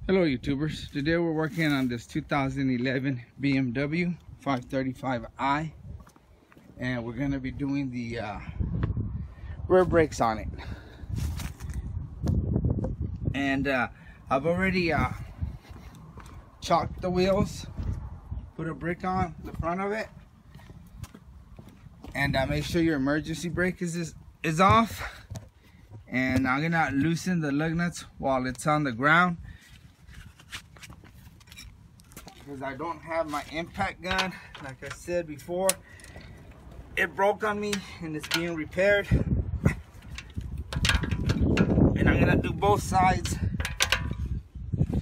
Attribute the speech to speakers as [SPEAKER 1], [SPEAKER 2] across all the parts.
[SPEAKER 1] Hello YouTubers, today we're working on this 2011 BMW 535i and we're going to be doing the rear brakes on it. And I've already chalked the wheels, put a brick on the front of it, and make sure your emergency brake is off. And I'm going to loosen the lug nuts while it's on the ground, because I don't have my impact gun. Like I said before, it broke on me and it's being repaired. And I'm gonna do both sides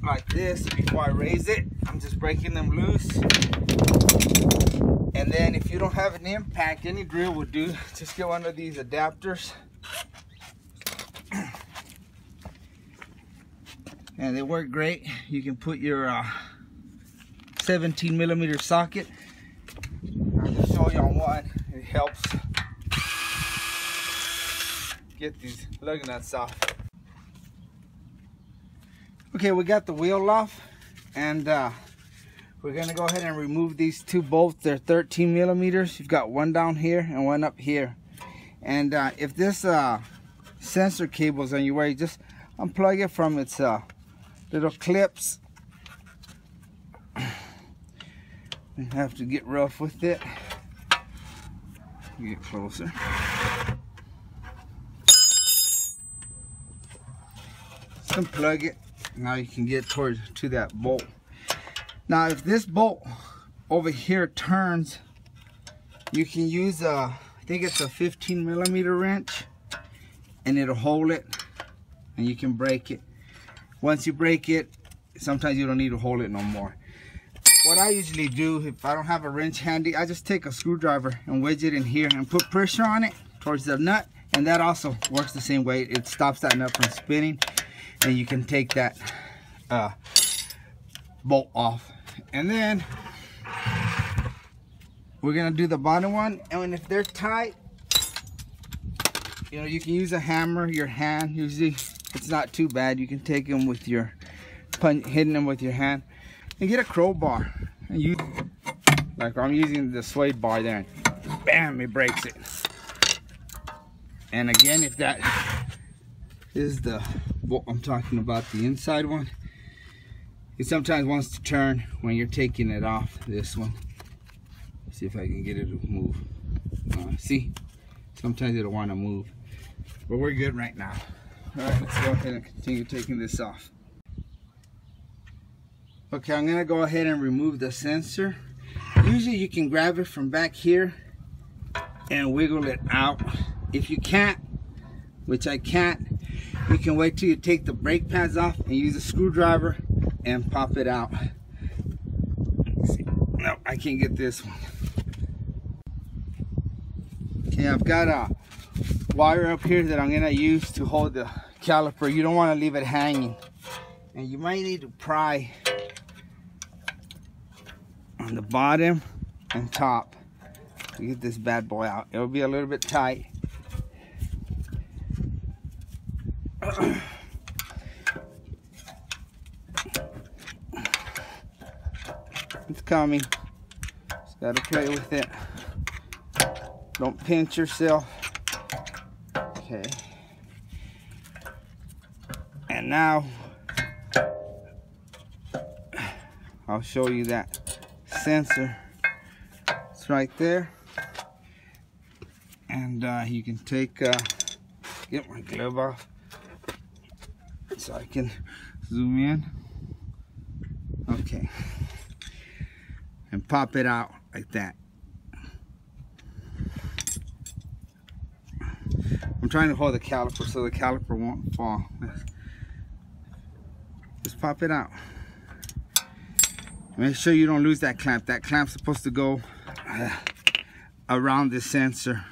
[SPEAKER 1] like this before I raise it. I'm just breaking them loose. And then if you don't have an impact, any drill will do. Just get one of these adapters. And they work great. You can put your 17mm socket. I'll just show you on one. It helps get these lug nuts off. Okay, we got the wheel off, and we're gonna go ahead and remove these two bolts. They're 13mm. You've got one down here and one up here. And if this sensor cable is on your way, just unplug it from its little clips. You have to get rough with it. Get closer. Just unplug it. Now you can get to that bolt. Now if this bolt over here turns, you can use I think it's a 15mm wrench, and it'll hold it, and you can break it. Once you break it, sometimes you don't need to hold it no more. What I usually do, if I don't have a wrench handy, I just take a screwdriver and wedge it in here and put pressure on it towards the nut, and that also works the same way. It stops that nut from spinning, and you can take that bolt off. And then we're gonna do the bottom one, and if they're tight, you know, you can use a hammer, your hand. Usually it's not too bad. You can take them with your hitting them with your hand, and get a crowbar and use, like I'm using the suede bar there, and bam, it breaks it. And again, if that is the bolt I'm talking about, the inside one, it sometimes wants to turn when you're taking it off. This one, see if I can get it to move. See, sometimes it'll want to move, but we're good right now. All right, let's go ahead and continue taking this off. Okay, I'm gonna go ahead and remove the sensor. Usually you can grab it from back here and wiggle it out. If you can't, which I can't, you can wait till you take the brake pads off and use a screwdriver and pop it out. Let's see. No, I can't get this one. Okay, I've got a wire up here that I'm gonna use to hold the caliper. You don't want to leave it hanging, and you might need to pry on the bottom and top to get this bad boy out. It'll be a little bit tight. It's coming. Just gotta play with it. Don't pinch yourself. Okay. And now I'll show you that sensor. It's right there. And you can take get my glove off so I can zoom in. Okay. And pop it out like that. I'm trying to hold the caliper so the caliper won't fall. Just pop it out. Make sure you don't lose that clamp. That clamp's supposed to go around the sensor.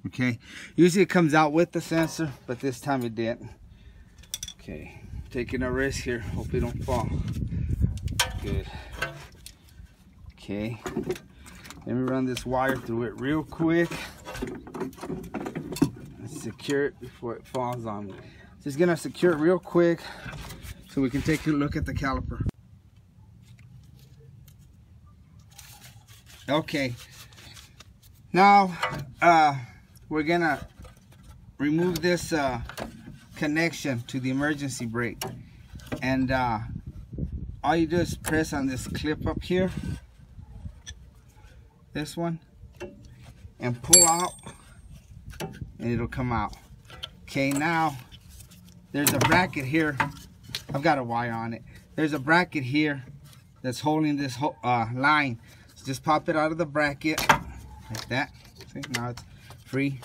[SPEAKER 1] Okay. Usually it comes out with the sensor, but this time it didn't. Okay. Taking a risk here. Hope it don't fall. Good. Okay. Let me run this wire through it real quick. Secure it before it falls on me. Just gonna secure it real quick so so we can take a look at the caliper. Okay, now we're gonna remove this connection to the emergency brake, and all you do is press on this clip up here, this one, and pull out, and it'll come out. Okay, now there's a bracket here. I've got a wire on it. There's a bracket here that's holding this line. So just pop it out of the bracket like that. See, now it's free,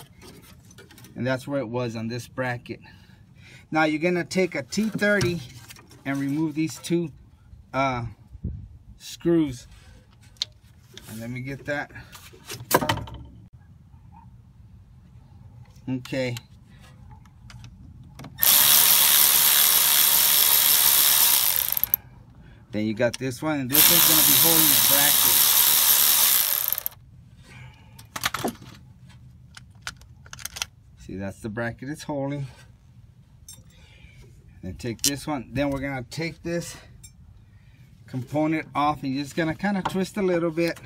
[SPEAKER 1] and that's where it was, on this bracket. Now you're gonna take a T30 and remove these two screws. And let me get that. Okay. Then you got this one, and this one's gonna be holding the bracket. See, that's the bracket it's holding. Then take this one. Then we're gonna take this component off, and you're just gonna kind of twist a little bit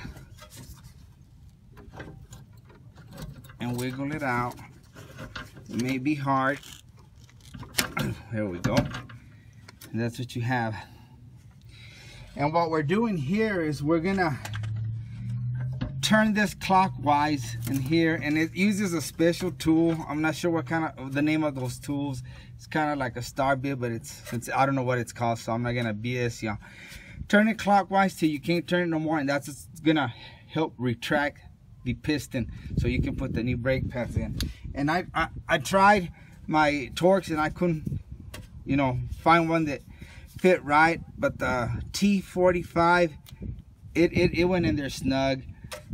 [SPEAKER 1] and wiggle it out. It may be hard. There we go. And that's what you have. And what we're doing here is we're gonna turn this clockwise in here, and it uses a special tool. I'm not sure what kind of the name of those tools. It's kind of like a star bit, but it's I don't know what it's called, so I'm not gonna BS y'all. Turn it clockwise till you can't turn it no more, and that's what's gonna help retract the piston so you can put the new brake pads in. And I tried my Torx, and I couldn't, you know, find one that fit right, but the T45, it went in there snug,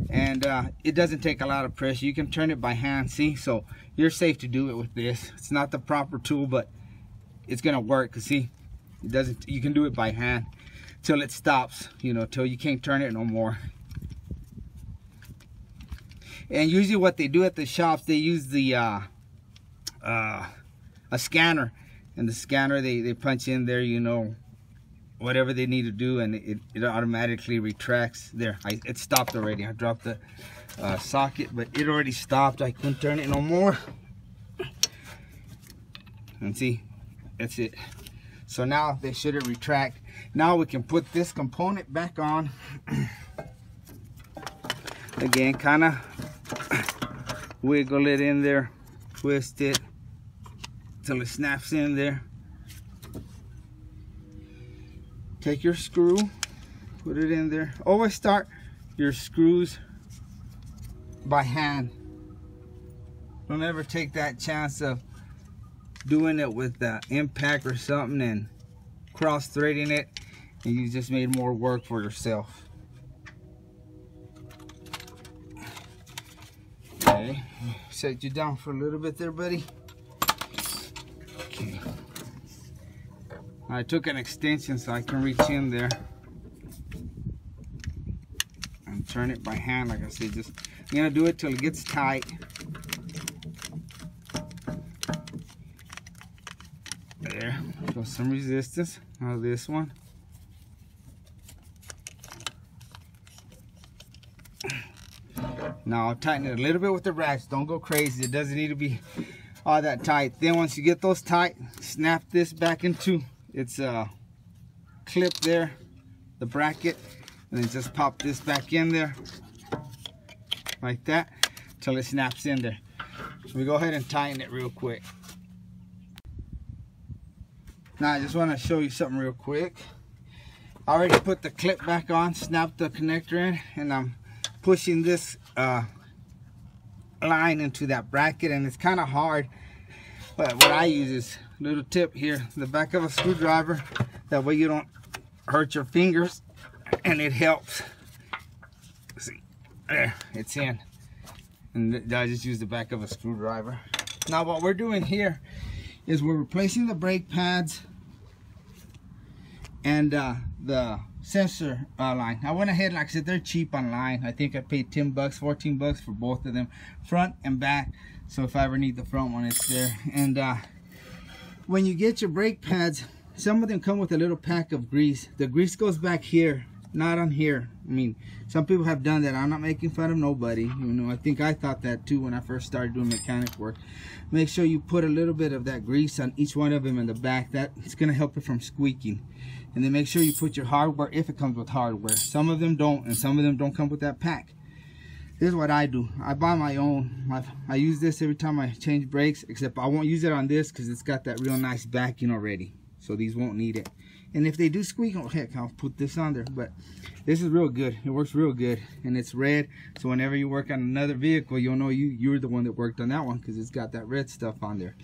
[SPEAKER 1] and it doesn't take a lot of pressure. You can turn it by hand, see, so you're safe to do it with this. It's not the proper tool, but it's gonna work, cause see, it doesn't, you can do it by hand till it stops, you know, till you can't turn it no more. And usually what they do at the shops, they use the a scanner, and the scanner they punch in there, you know, whatever they need to do, and it automatically retracts. There, it stopped already. I dropped the socket, but it already stopped. I couldn't turn it no more. And see, that's it. So now they should have retract. Now we can put this component back on. Again, kind of wiggle it in there, twist it till it snaps in there. Take your screw, put it in there. Always start your screws by hand. Don't ever take that chance of doing it with the impact or something and cross-threading it, and you just made more work for yourself. Okay, set you down for a little bit there, buddy. Okay. I took an extension so I can reach in there and turn it by hand. Like I said, just I'm gonna do it till it gets tight. There, show some resistance. Now this one. Now I'll tighten it a little bit with the ratchet. Don't go crazy. It doesn't need to be all that tight. Then once you get those tight, snap this back into its clip there, the bracket, and then just pop this back in there like that till it snaps in there. So we go ahead and tighten it real quick. Now I just want to show you something real quick. I already put the clip back on, snapped the connector in, and I'm pushing this line into that bracket, and it's kind of hard, but what I use is a little tip here, the back of a screwdriver. That way you don't hurt your fingers, and it helps. See, there, it's in, and I just use the back of a screwdriver. Now what we're doing here is we're replacing the brake pads and the sensor line. I went ahead, like I said, they're cheap online. I think I paid 10 bucks, 14 bucks for both of them, front and back. So if I ever need the front one, it's there. And when you get your brake pads some of them come with a little pack of grease. The grease goes back here, not on here. I mean, some people have done that. I'm not making fun of nobody. You know, I think I thought that too when I first started doing mechanic work. Make sure you put a little bit of that grease on each one of them in the back. That's going to help it from squeaking. And then make sure you put your hardware, if it comes with hardware. Some of them don't, and some of them don't come with that pack. This is what I do. I buy my own. I use this every time I change brakes, except I won't use it on this because it's got that real nice backing already. So these won't need it. And if they do squeak, oh heck, I'll put this on there. But this is real good. It works real good. And it's red. So whenever you work on another vehicle, you'll know you're the one that worked on that one because it's got that red stuff on there.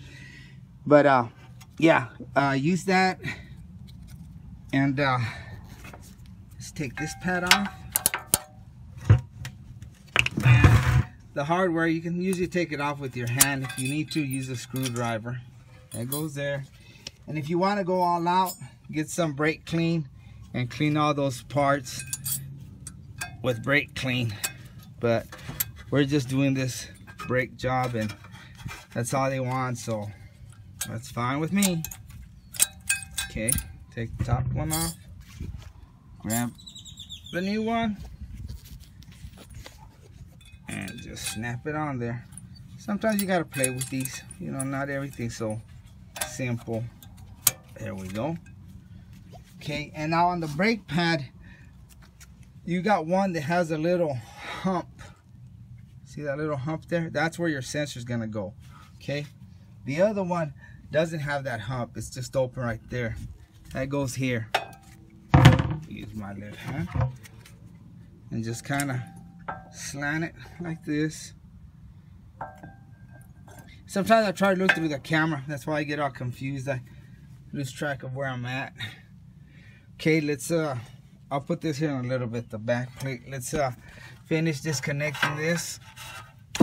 [SPEAKER 1] But yeah, use that. And let's take this pad off. The hardware, you can usually take it off with your hand. If you need to, use a screwdriver. That goes there. And if you want to go all out, get some brake clean and clean all those parts with brake clean. But we're just doing this brake job and that's all they want, so that's fine with me. Okay, take the top one off, grab the new one and just snap it on there. Sometimes you gotta play with these, you know, not everything's so simple. There we go. Okay, and now on the brake pad, you got one that has a little hump. See that little hump there? That's where your sensor is gonna go. Okay, the other one doesn't have that hump. It's just open right there. That goes here. Use my left hand and just kind of slant it like this. Sometimes I try to look through the camera. That's why I get all confused. I lose track of where I'm at. Okay, let's I'll put this here in a little bit, the back plate. Let's finish disconnecting this.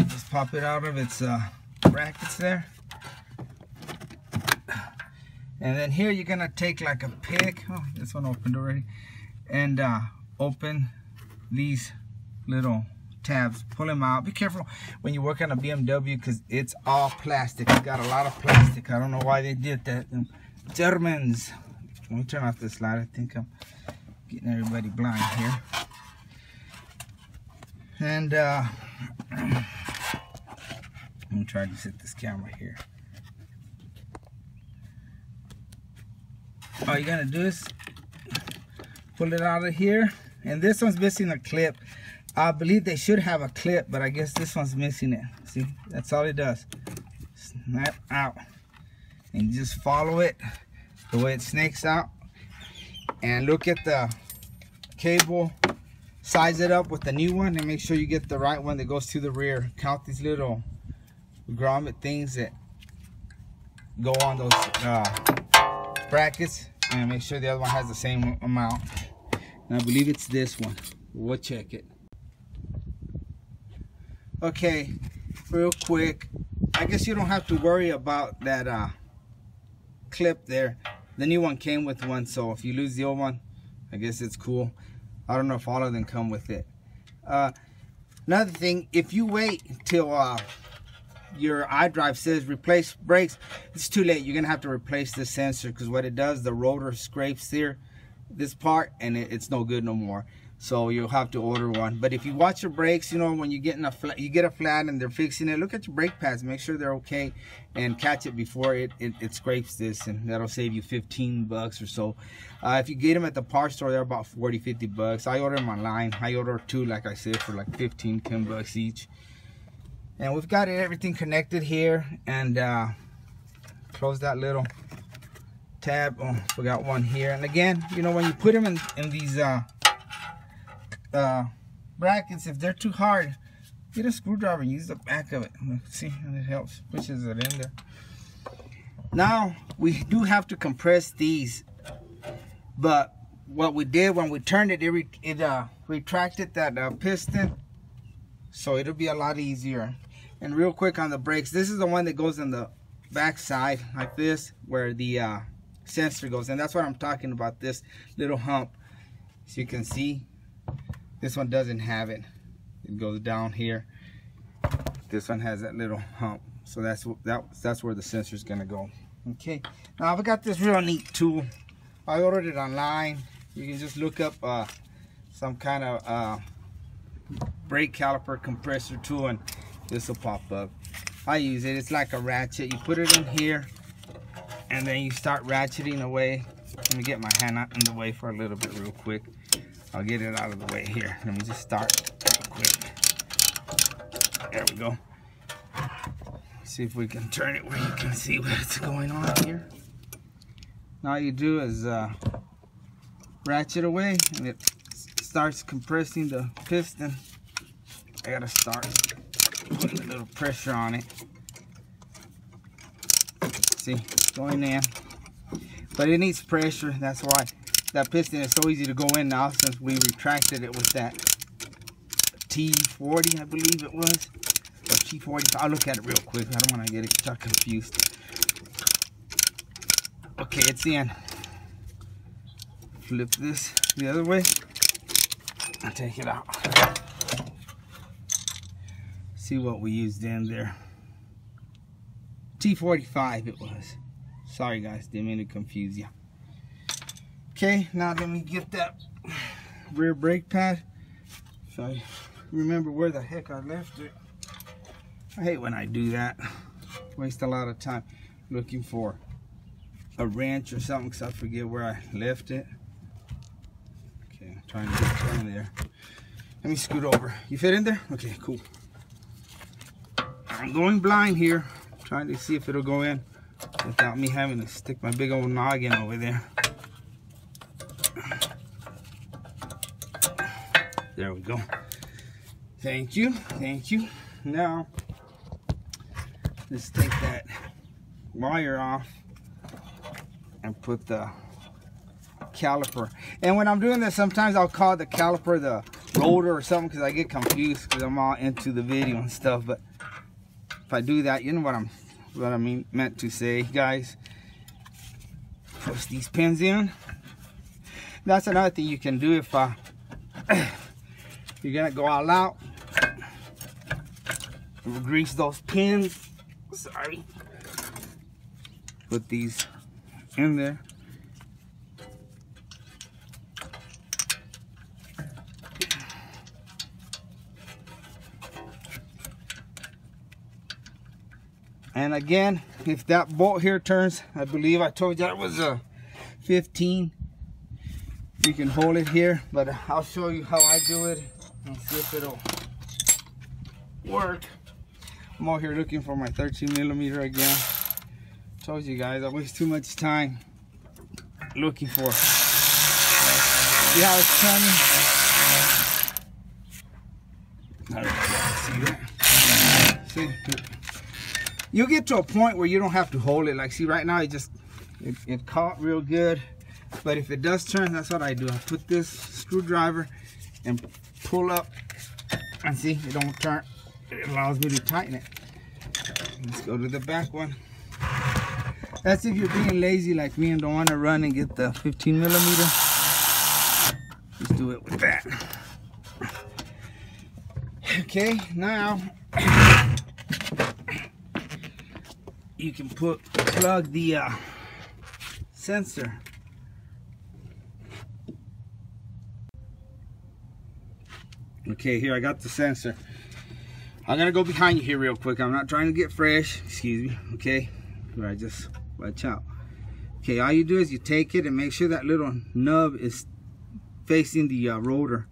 [SPEAKER 1] Just pop it out of its brackets there. And then here you're gonna take like a pick. Oh, this one opened already. And open these little tabs, pull them out. Be careful when you work on a BMW because it's all plastic. It's got a lot of plastic. I don't know why they did that. Germans. Let me turn off this light. I think I'm getting everybody blind here. And let me try to set this camera here. All you're gonna do is pull it out of here. And this one's missing a clip. I believe they should have a clip, but I guess this one's missing it. See, that's all it does. Snap out. And you just follow it the way it snakes out. And look at the cable. Size it up with the new one and make sure you get the right one that goes to the rear. Count these little grommet things that go on those brackets. And make sure the other one has the same amount. And I believe it's this one. We'll check it. Okay, real quick, I guess you don't have to worry about that clip there. The new one came with one, so if you lose the old one, I guess it's cool. I don't know if all of them come with it. Another thing, if you wait till your iDrive says replace brakes, it's too late. You're gonna have to replace this sensor because what it does, the rotor scrapes here, this part, and it's no good no more. So you'll have to order one. But if you watch your brakes, you know, when you get in a flat, you get a flat and they're fixing it, look at your brake pads, make sure they're okay, and catch it before it scrapes this, and that'll save you 15 bucks or so. If you get them at the parts store, they're about 40-50 bucks. I order them online. I order two, like I said, for like 15-10 bucks each. And we've got everything connected here, and close that little tab. Oh, forgot one here. And again, you know, when you put them in these brackets, if they're too hard, get a screwdriver and use the back of it. See, and it helps, pushes it in there. Now we do have to compress these, but what we did when we turned it, it retracted that piston, so it'll be a lot easier. And real quick on the brakes, this is the one that goes on the back side like this, where the sensor goes, and that's what I'm talking about, this little hump. As you can see, this one doesn't have it. It goes down here. This one has that little hump. So that's where the sensor is gonna go. Okay, now I've got this real neat tool. I ordered it online. You can just look up some kind of brake caliper compressor tool and this will pop up. I use it. It's like a ratchet. You put it in here and then you start ratcheting away. Let me get my hand out in the way for a little bit real quick. I'll get it out of the way here. Let me just start real quick. There we go. See if we can turn it where you can see what's going on here. Now all you do is ratchet away and it starts compressing the piston. I gotta start putting a little pressure on it. See, it's going in. But it needs pressure. That's why that piston is so easy to go in now since we retracted it with that T40, I believe it was. Or T40. I'll look at it real quick. I don't want to get it confused. Okay, it's in. Flip this the other way and take it out. See what we used in there. T45 it was. Sorry guys, didn't mean to confuse you. Okay, now let me get that rear brake pad. So I remember where the heck I left it. I hate when I do that. Waste a lot of time looking for a wrench or something because I forget where I left it. Okay, I'm trying to get in there. Let me scoot over. You fit in there? Okay, cool. I'm going blind here. Trying to see if it'll go in without me having to stick my big old noggin over there. There we go. Thank you. Thank you. Now, let's take that wire off and put the caliper. And when I'm doing this, sometimes I'll call the caliper the rotor or something because I get confused because I'm all into the video and stuff. But if I do that, you know what I meant to say, guys. Push these pins in. That's another thing you can do if you're gonna go all out. We'll grease those pins. Sorry. Put these in there. And again, if that bolt here turns, I believe I told you that was a 15. You can hold it here, but I'll show you how I do it and see if it'll work. I'm out here looking for my 13mm again. Told you guys I waste too much time looking for it. See how it's turning? See that? See? You'll get to a point where you don't have to hold it. Like, see, right now it caught real good. But if it does turn, that's what I do. I put this screwdriver and pull up, and see, it don't turn. It allows me to tighten it. Let's go to the back one. That's if you're being lazy like me and don't want to run and get the 15mm. Just do it with that. Okay, now you can plug the sensor. Okay, here I got the sensor. I'm gonna go behind you here real quick. I'm not trying to get fresh, excuse me. Okay, I just watch out. Okay, all you do is you take it and make sure that little nub is facing the rotor,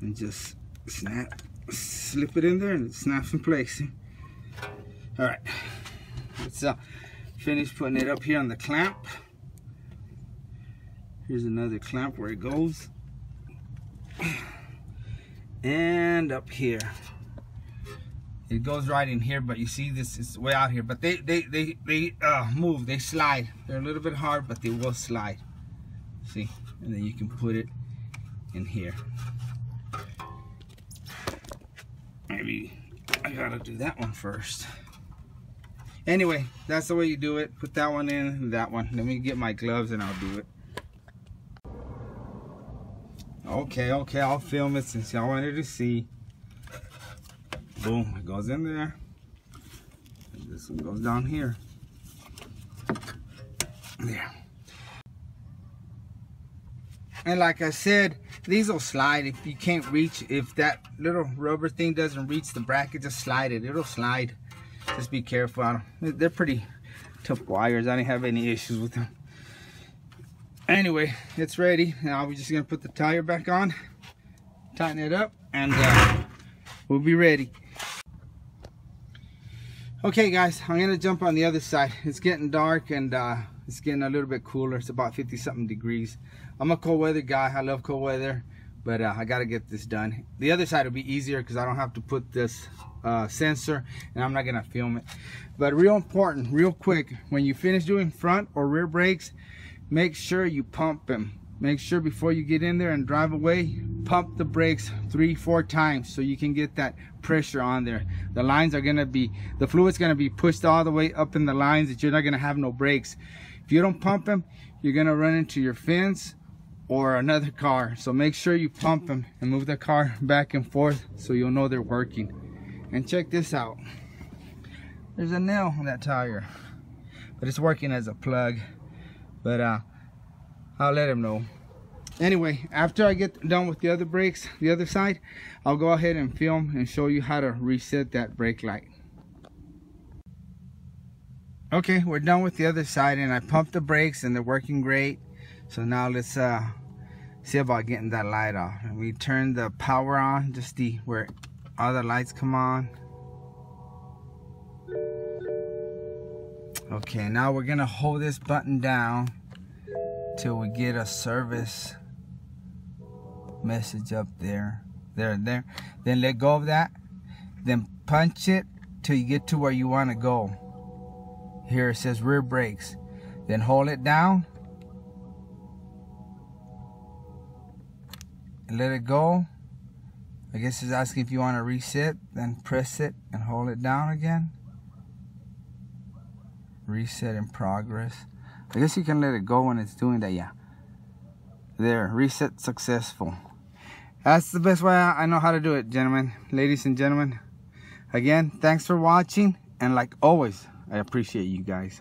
[SPEAKER 1] and just slip it in there, and it snaps in place. All right, let's finish putting it up here on the clamp. Here's another clamp where it goes. And up here it goes right in here, but you see this is way out here, but they move, they slide. They're a little bit hard, but they will slide. See, and then you can put it in here. Maybe I gotta do that one first. Anyway, that's the way you do it. Put that one in and that one. Let me get my gloves and I'll do it. Okay, I'll film it since y'all wanted to see. Boom, it goes in there. And this one goes down here. There. And like I said, these will slide if you can't reach. If that little rubber thing doesn't reach the bracket, just slide it. It'll slide. Just be careful. They're pretty tough wires. I didn't have any issues with them. Anyway, it's ready. Now we're just gonna put the tire back on, tighten it up, and we'll be ready. Okay guys, I'm gonna jump on the other side. It's getting dark and it's getting a little bit cooler. It's about 50 something degrees. I'm a cold weather guy. I love cold weather, but I gotta get this done. The other side will be easier because I don't have to put this sensor, and I'm not gonna film it. But real important, real quick, when you finish doing front or rear brakes, make sure you pump them. Make sure before you get in there and drive away, pump the brakes 3-4 times so you can get that pressure on there. The lines are gonna be, the fluid's gonna be pushed all the way up in the lines that you're not gonna have no brakes. If you don't pump them, you're gonna run into your fence or another car. So make sure you pump them and move the car back and forth so you'll know they're working. And check this out. There's a nail on that tire, but it's working as a plug. But I'll let him know. Anyway, after I get done with the other brakes, the other side, I'll go ahead and film and show you how to reset that brake light. Okay, we're done with the other side, and I pumped the brakes and they're working great. So now let's see about getting that light off. And we turn the power on, just where all the lights come on. Okay, now we're gonna hold this button down till we get a service message up there. There. Then let go of that. Then punch it till you get to where you want to go. Here it says rear brakes. Then hold it down and let it go. I guess it's asking if you want to reset. Then press it and hold it down again. Reset in progress. I guess you can let it go when it's doing that. Yeah. There, reset successful. That's the best way I know how to do it, gentlemen, ladies and gentlemen. Again, thanks for watching, and like always, I appreciate you guys.